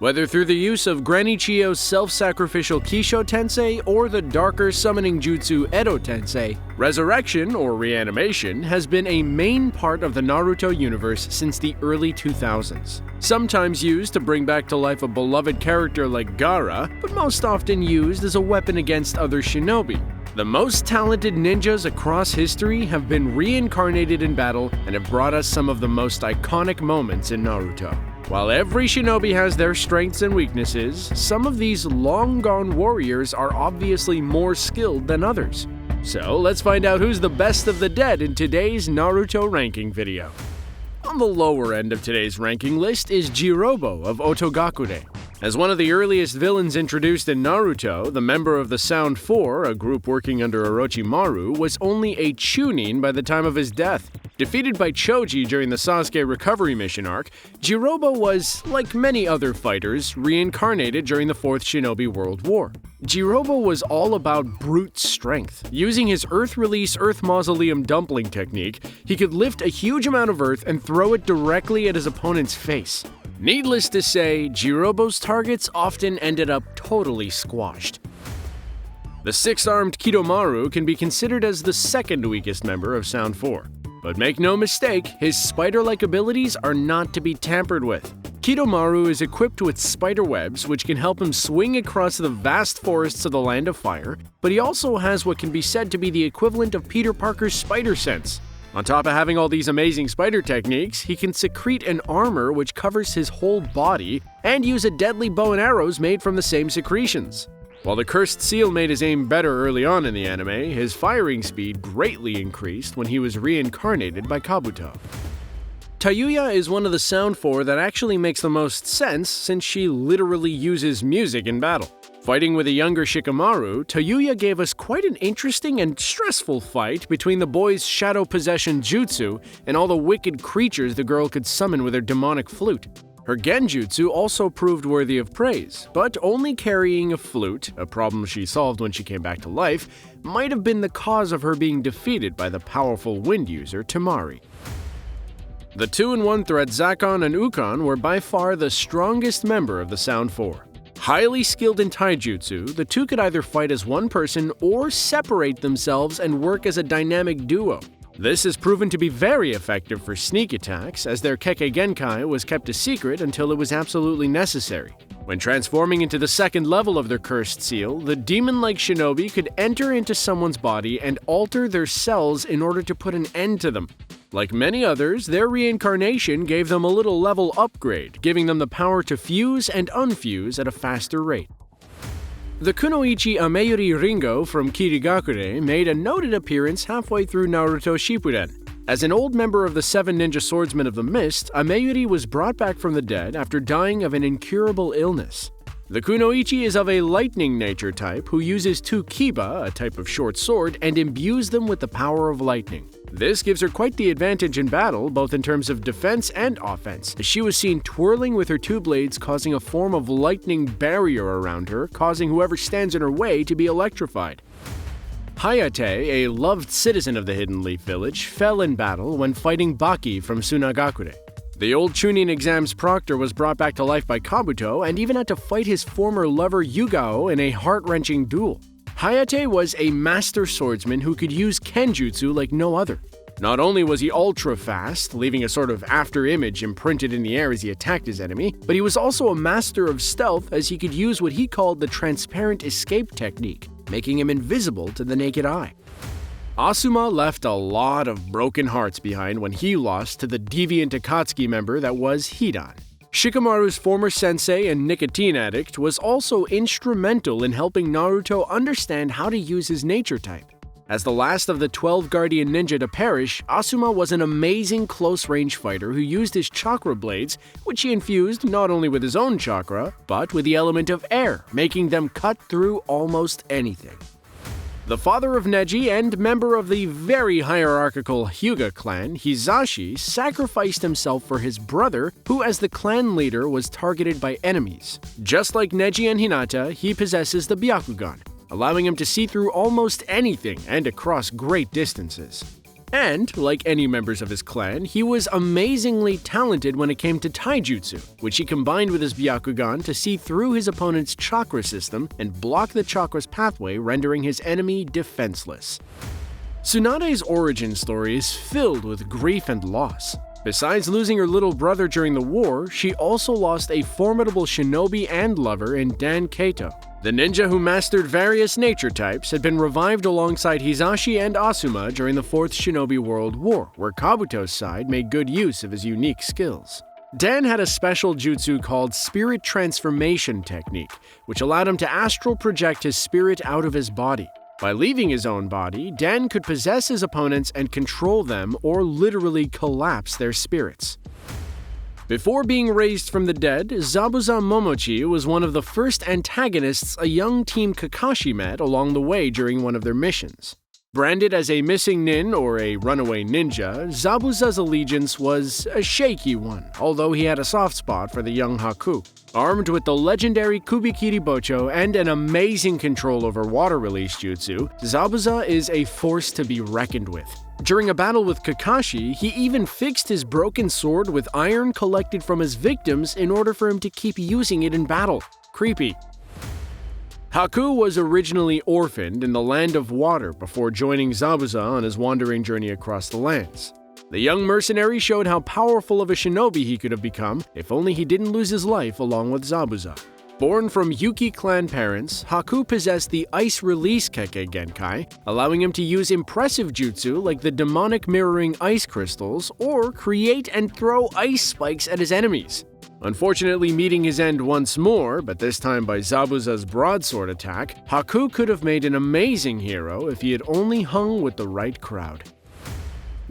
Whether through the use of Granny Chiyo's self-sacrificial Kisho Tensei or the darker summoning jutsu Edo Tensei, resurrection or reanimation has been a main part of the Naruto universe since the early 2000s. Sometimes used to bring back to life a beloved character like Gaara, but most often used as a weapon against other shinobi. The most talented ninjas across history have been reincarnated in battle and have brought us some of the most iconic moments in Naruto. While every shinobi has their strengths and weaknesses, some of these long-gone warriors are obviously more skilled than others. So let's find out who's the best of the dead in today's Naruto ranking video. On the lower end of today's ranking list is Jirobo of Otogakure. As one of the earliest villains introduced in Naruto, the member of the Sound Four, a group working under Orochimaru, was only a chunin by the time of his death. Defeated by Choji during the Sasuke recovery mission arc, Jirobo was, like many other fighters, reincarnated during the Fourth Shinobi World War. Jirobo was all about brute strength. Using his Earth Release Earth Mausoleum dumpling technique, he could lift a huge amount of earth and throw it directly at his opponent's face. Needless to say, Jirobo's targets often ended up totally squashed. The six-armed Kidomaru can be considered as the second weakest member of Sound 4. But make no mistake, his spider-like abilities are not to be tampered with. Kidomaru is equipped with spider webs, which can help him swing across the vast forests of the Land of Fire, but he also has what can be said to be the equivalent of Peter Parker's spider sense. On top of having all these amazing spider techniques, he can secrete an armor which covers his whole body, and use a deadly bow and arrows made from the same secretions. While the Cursed Seal made his aim better early on in the anime, his firing speed greatly increased when he was reincarnated by Kabuto. Tayuya is one of the Sound Four that actually makes the most sense since she literally uses music in battle. Fighting with a younger Shikamaru, Tayuya gave us quite an interesting and stressful fight between the boy's shadow possession jutsu and all the wicked creatures the girl could summon with her demonic flute. Her genjutsu also proved worthy of praise, but only carrying a flute, a problem she solved when she came back to life, might have been the cause of her being defeated by the powerful wind user Temari. The 2-in-1 threat Zakon and Ukon were by far the strongest member of the Sound Four. Highly skilled in taijutsu, the two could either fight as one person or separate themselves and work as a dynamic duo. This has proven to be very effective for sneak attacks, as their Kekkei Genkai was kept a secret until it was absolutely necessary. When transforming into the second level of their Cursed Seal, the demon-like shinobi could enter into someone's body and alter their cells in order to put an end to them. Like many others, their reincarnation gave them a little level upgrade, giving them the power to fuse and unfuse at a faster rate. The kunoichi Ameyuri Ringo from Kirigakure made a noted appearance halfway through Naruto Shippuden. As an old member of the Seven Ninja Swordsmen of the Mist, Ameyuri was brought back from the dead after dying of an incurable illness. The kunoichi is of a lightning nature type who uses two kiba, a type of short sword, and imbues them with the power of lightning. This gives her quite the advantage in battle, both in terms of defense and offense, as she was seen twirling with her two blades, causing a form of lightning barrier around her, causing whoever stands in her way to be electrified. Hayate, a loved citizen of the Hidden Leaf Village, fell in battle when fighting Baki from Sunagakure. The old Chunin exam's proctor was brought back to life by Kabuto and even had to fight his former lover Yugao in a heart-wrenching duel. Hayate was a master swordsman who could use kenjutsu like no other. Not only was he ultra-fast, leaving a sort of after-image imprinted in the air as he attacked his enemy, but he was also a master of stealth as he could use what he called the transparent escape technique, making him invisible to the naked eye. Asuma left a lot of broken hearts behind when he lost to the deviant Akatsuki member that was Hidan. Shikamaru's former sensei and nicotine addict was also instrumental in helping Naruto understand how to use his nature type. As the last of the 12 Guardian Ninja to perish, Asuma was an amazing close-range fighter who used his chakra blades, which he infused not only with his own chakra, but with the element of air, making them cut through almost anything. The father of Neji and member of the very hierarchical Hyuga clan, Hizashi, sacrificed himself for his brother, who as the clan leader was targeted by enemies. Just like Neji and Hinata, he possesses the Byakugan, allowing him to see through almost anything and across great distances. And, like any members of his clan, he was amazingly talented when it came to taijutsu, which he combined with his Byakugan to see through his opponent's chakra system and block the chakra's pathway, rendering his enemy defenseless. Tsunade's origin story is filled with grief and loss. Besides losing her little brother during the war, she also lost a formidable shinobi and lover in Dan Kato. The ninja who mastered various nature types had been revived alongside Hizashi and Asuma during the Fourth Shinobi World War, where Kabuto's side made good use of his unique skills. Dan had a special jutsu called Spirit Transformation Technique, which allowed him to astral project his spirit out of his body. By leaving his own body, Dan could possess his opponents and control them or literally collapse their spirits. Before being raised from the dead, Zabuza Momochi was one of the first antagonists a young Team Kakashi met along the way during one of their missions. Branded as a missing nin or a runaway ninja, Zabuza's allegiance was a shaky one, although he had a soft spot for the young Haku. Armed with the legendary Kubikiri Bocho and an amazing control over water release jutsu, Zabuza is a force to be reckoned with. During a battle with Kakashi, he even fixed his broken sword with iron collected from his victims in order for him to keep using it in battle. Creepy. Haku was originally orphaned in the Land of Water before joining Zabuza on his wandering journey across the lands. The young mercenary showed how powerful of a shinobi he could have become if only he didn't lose his life along with Zabuza. Born from Yuki clan parents, Haku possessed the Ice Release Kekkei Genkai, allowing him to use impressive jutsu like the demonic mirroring ice crystals or create and throw ice spikes at his enemies. Unfortunately meeting his end once more, but this time by Zabuza's broadsword attack, Haku could have made an amazing hero if he had only hung with the right crowd.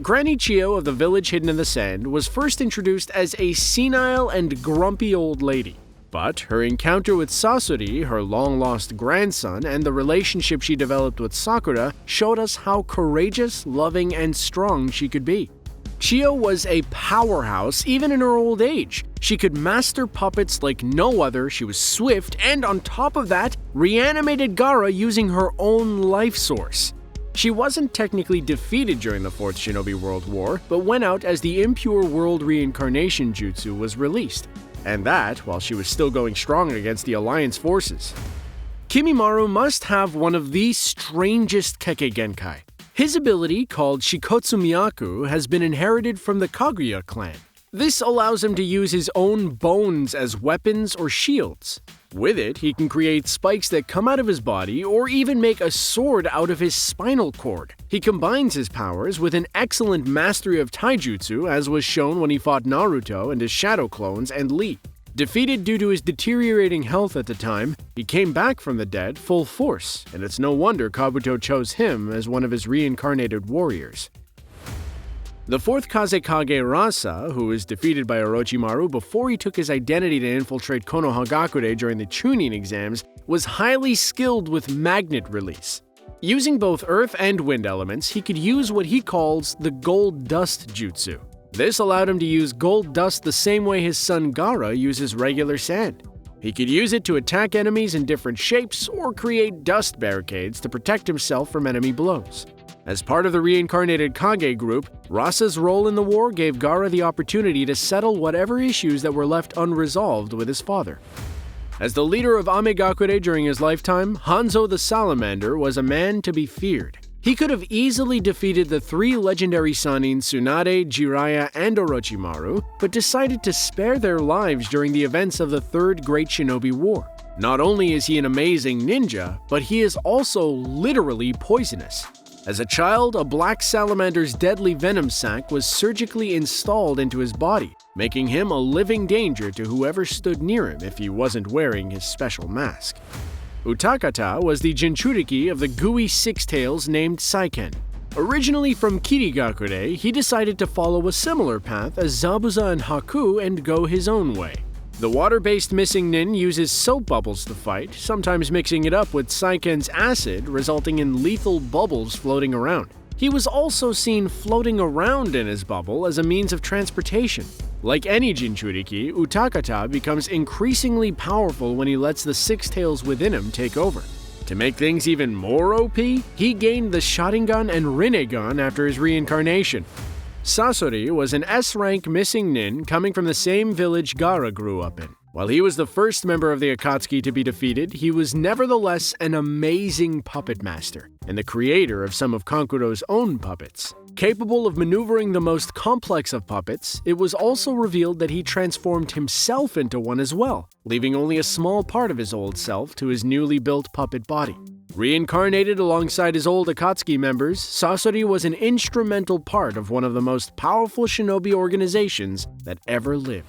Granny Chiyo of the village hidden in the sand was first introduced as a senile and grumpy old lady. But her encounter with Sasori, her long-lost grandson, and the relationship she developed with Sakura showed us how courageous, loving, and strong she could be. Chiyo was a powerhouse even in her old age. She could master puppets like no other, she was swift, and on top of that, reanimated Gaara using her own life source. She wasn't technically defeated during the Fourth Shinobi World War, but went out as the Impure World Reincarnation jutsu was released. And that while she was still going strong against the Alliance forces. Kidomaru must have one of the strangest Kekkei Genkai. His ability, called Shikotsu Myaku, has been inherited from the Kaguya clan. This allows him to use his own bones as weapons or shields. With it, he can create spikes that come out of his body or even make a sword out of his spinal cord. He combines his powers with an excellent mastery of taijutsu, as was shown when he fought Naruto and his shadow clones and Lee. Defeated due to his deteriorating health at the time, he came back from the dead full force, and it's no wonder Kabuto chose him as one of his reincarnated warriors. The fourth Kazekage Rasa, who was defeated by Orochimaru before he took his identity to infiltrate Konohagakure during the Chunin exams, was highly skilled with magnet release. Using both earth and wind elements, he could use what he calls the gold dust jutsu. This allowed him to use gold dust the same way his son Gaara uses regular sand. He could use it to attack enemies in different shapes or create dust barricades to protect himself from enemy blows. As part of the reincarnated Kage group, Rasa's role in the war gave Gaara the opportunity to settle whatever issues that were left unresolved with his father. As the leader of Amegakure during his lifetime, Hanzo the Salamander was a man to be feared. He could have easily defeated the three legendary Sannin Tsunade, Jiraiya, and Orochimaru, but decided to spare their lives during the events of the Third Great Shinobi War. Not only is he an amazing ninja, but he is also literally poisonous. As a child, a black salamander's deadly venom sac was surgically installed into his body, making him a living danger to whoever stood near him if he wasn't wearing his special mask. Utakata was the Jinchuriki of the gooey six-tails named Saiken. Originally from Kirigakure, he decided to follow a similar path as Zabuza and Haku and go his own way. The water-based missing nin uses soap bubbles to fight, sometimes mixing it up with Saiken's acid, resulting in lethal bubbles floating around. He was also seen floating around in his bubble as a means of transportation. Like any Jinchuriki, Utakata becomes increasingly powerful when he lets the six tails within him take over. To make things even more OP, he gained the Sharingan and Rinnegan after his reincarnation. Sasori was an S-rank missing nin coming from the same village Gaara grew up in. While he was the first member of the Akatsuki to be defeated, he was nevertheless an amazing puppet master, and the creator of some of Kankuro's own puppets. Capable of maneuvering the most complex of puppets, it was also revealed that he transformed himself into one as well, leaving only a small part of his old self to his newly built puppet body. Reincarnated alongside his old Akatsuki members, Sasori was an instrumental part of one of the most powerful shinobi organizations that ever lived.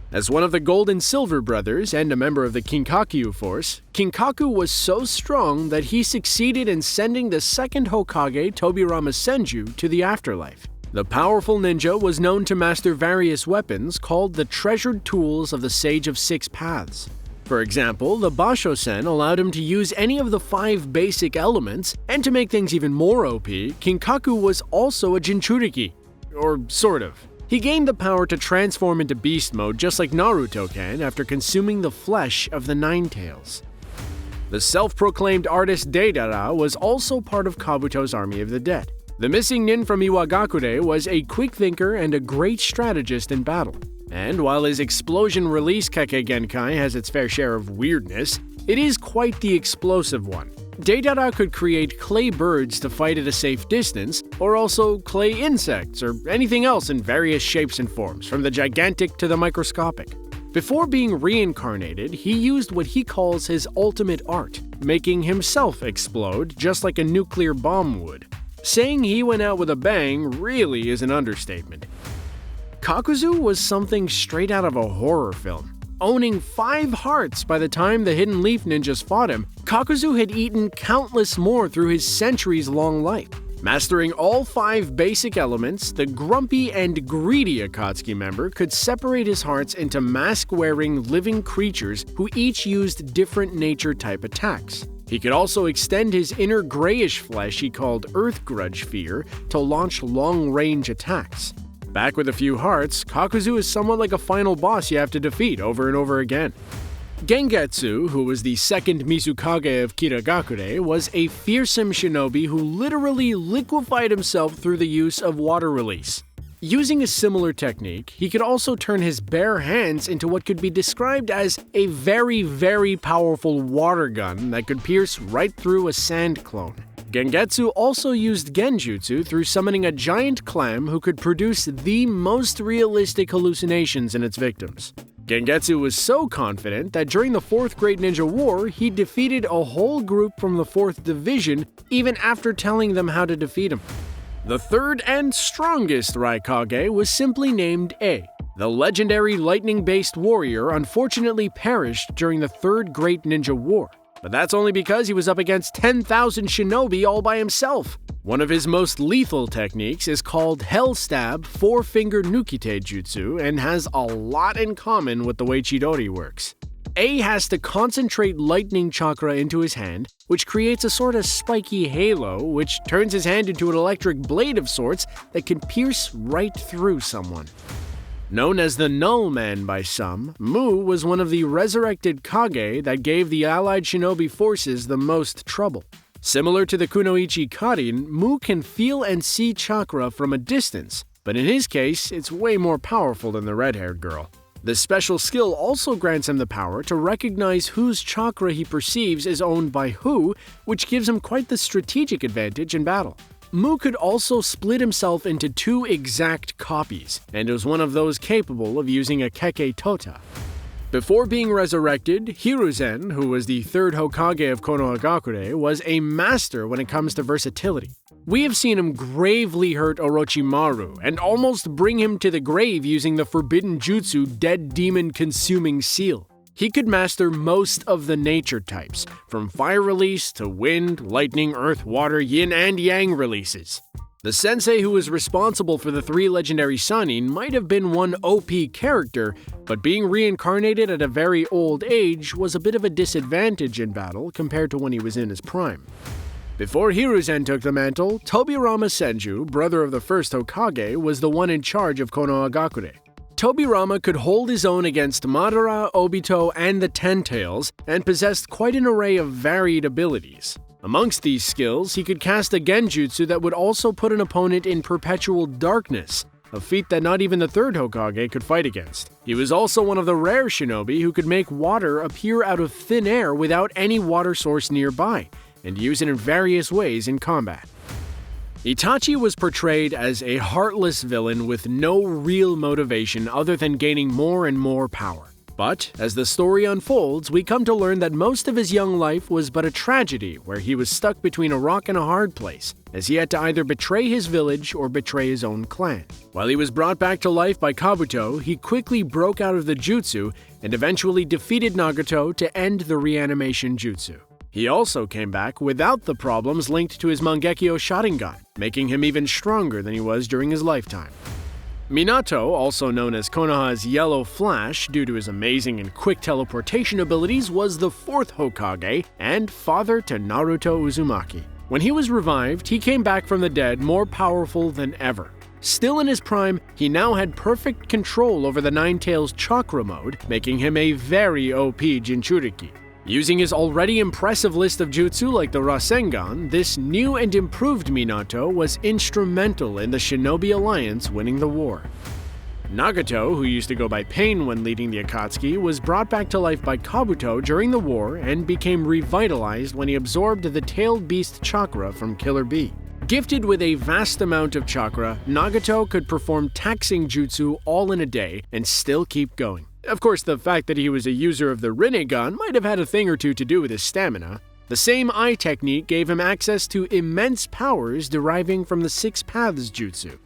As one of the Gold and Silver brothers and a member of the Kinkakyu force, Kinkaku was so strong that he succeeded in sending the second Hokage, Tobirama Senju, to the afterlife. The powerful ninja was known to master various weapons called the treasured tools of the Sage of Six Paths. For example, the Basho-sen allowed him to use any of the 5 basic elements, and to make things even more OP, Kinkaku was also a Jinchuriki. Or sort of. He gained the power to transform into beast mode just like Naruto can after consuming the flesh of the Nine-Tails. The self-proclaimed artist Deidara was also part of Kabuto's Army of the Dead. The missing nin from Iwagakure was a quick thinker and a great strategist in battle. And while his explosion release Kekkei Genkai has its fair share of weirdness, it is quite the explosive one. Deidara could create clay birds to fight at a safe distance, or also clay insects, or anything else in various shapes and forms, from the gigantic to the microscopic. Before being reincarnated, he used what he calls his ultimate art, making himself explode just like a nuclear bomb would. Saying he went out with a bang really is an understatement. Kakuzu was something straight out of a horror film. Owning 5 hearts by the time the Hidden Leaf ninjas fought him, Kakuzu had eaten countless more through his centuries-long life. Mastering all 5 basic elements, the grumpy and greedy Akatsuki member could separate his hearts into mask-wearing living creatures who each used different nature-type attacks. He could also extend his inner grayish flesh he called Earth Grudge Fear to launch long-range attacks. Back with a few hearts, Kakuzu is somewhat like a final boss you have to defeat over and over again. Gengetsu, who was the second Mizukage of Kiragakure, was a fearsome shinobi who literally liquefied himself through the use of water release. Using a similar technique, he could also turn his bare hands into what could be described as a very, very powerful water gun that could pierce right through a sand clone. Gengetsu also used genjutsu through summoning a giant clam who could produce the most realistic hallucinations in its victims. Gengetsu was so confident that during the 4th Great Ninja War, he defeated a whole group from the 4th Division even after telling them how to defeat him. The third and strongest Raikage was simply named A. The legendary lightning-based warrior unfortunately perished during the 3rd Great Ninja War. But that's only because he was up against 10,000 shinobi all by himself. One of his most lethal techniques is called Hell Stab 4-Finger Nukite Jutsu and has a lot in common with the way Chidori works. A has to concentrate lightning chakra into his hand, which creates a sort of spiky halo, which turns his hand into an electric blade of sorts that can pierce right through someone. Known as the Null Man by some, Mu was one of the resurrected Kage that gave the allied shinobi forces the most trouble. Similar to the Kunoichi Karin, Mu can feel and see chakra from a distance, but in his case, it's way more powerful than the red-haired girl. This special skill also grants him the power to recognize whose chakra he perceives is owned by who, which gives him quite the strategic advantage in battle. Mu could also split himself into 2 exact copies, and was one of those capable of using a Kekkei Tota. Before being resurrected, Hiruzen, who was the 3rd Hokage of Konohagakure, was a master when it comes to versatility. We have seen him gravely hurt Orochimaru, and almost bring him to the grave using the forbidden jutsu Dead Demon Consuming Seal. He could master most of the nature types, from fire release to wind, lightning, earth, water, yin and yang releases. The sensei who was responsible for the 3 legendary Sannin might have been one OP character, but being reincarnated at a very old age was a bit of a disadvantage in battle compared to when he was in his prime. Before Hiruzen took the mantle, Tobirama Senju, brother of the first Hokage, was the one in charge of Konohagakure. Tobirama could hold his own against Madara, Obito, and the Ten Tails, and possessed quite an array of varied abilities. Amongst these skills, he could cast a genjutsu that would also put an opponent in perpetual darkness, a feat that not even the third Hokage could fight against. He was also one of the rare shinobi who could make water appear out of thin air without any water source nearby, and use it in various ways in combat. Itachi was portrayed as a heartless villain with no real motivation other than gaining more and more power. But, as the story unfolds, we come to learn that most of his young life was but a tragedy where he was stuck between a rock and a hard place, as he had to either betray his village or betray his own clan. While he was brought back to life by Kabuto, he quickly broke out of the jutsu and eventually defeated Nagato to end the reanimation jutsu. He also came back without the problems linked to his Mangekyo Sharingan, making him even stronger than he was during his lifetime. Minato, also known as Konoha's Yellow Flash due to his amazing and quick teleportation abilities, was the fourth Hokage and father to Naruto Uzumaki. When he was revived, he came back from the dead more powerful than ever. Still in his prime, he now had perfect control over the Nine Tails chakra mode, making him a very OP Jinchuriki. Using his already impressive list of jutsu like the Rasengan, this new and improved Minato was instrumental in the Shinobi Alliance winning the war. Nagato, who used to go by Pain when leading the Akatsuki, was brought back to life by Kabuto during the war and became revitalized when he absorbed the Tailed Beast chakra from Killer Bee. Gifted with a vast amount of chakra, Nagato could perform taxing jutsu all in a day and still keep going. Of course, the fact that he was a user of the Rinnegan might have had a thing or two to do with his stamina. The same eye technique gave him access to immense powers deriving from the Six Paths Jutsu.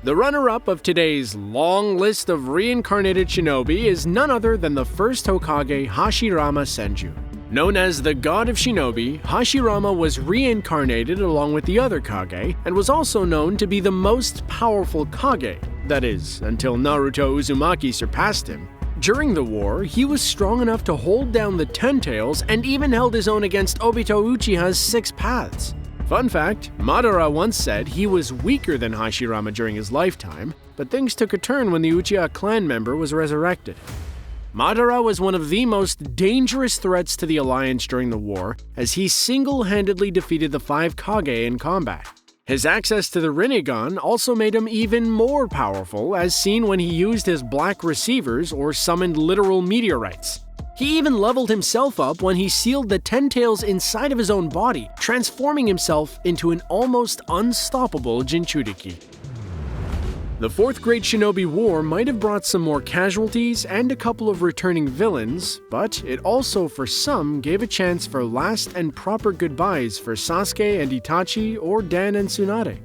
The runner-up of today's long list of reincarnated shinobi is none other than the first Hokage Hashirama Senju. Known as the God of Shinobi, Hashirama was reincarnated along with the other Kage, and was also known to be the most powerful Kage, that is, until Naruto Uzumaki surpassed him. During the war, he was strong enough to hold down the Ten Tails and even held his own against Obito Uchiha's Six Paths. Fun fact, Madara once said he was weaker than Hashirama during his lifetime, but things took a turn when the Uchiha clan member was resurrected. Madara was one of the most dangerous threats to the Alliance during the war, as he single-handedly defeated the five Kage in combat. His access to the Rinnegan also made him even more powerful, as seen when he used his black receivers or summoned literal meteorites. He even leveled himself up when he sealed the Ten Tails inside of his own body, transforming himself into an almost unstoppable Jinchuriki. The Fourth Great Shinobi War might have brought some more casualties and a couple of returning villains, but it also for some gave a chance for last and proper goodbyes for Sasuke and Itachi or Dan and Tsunade.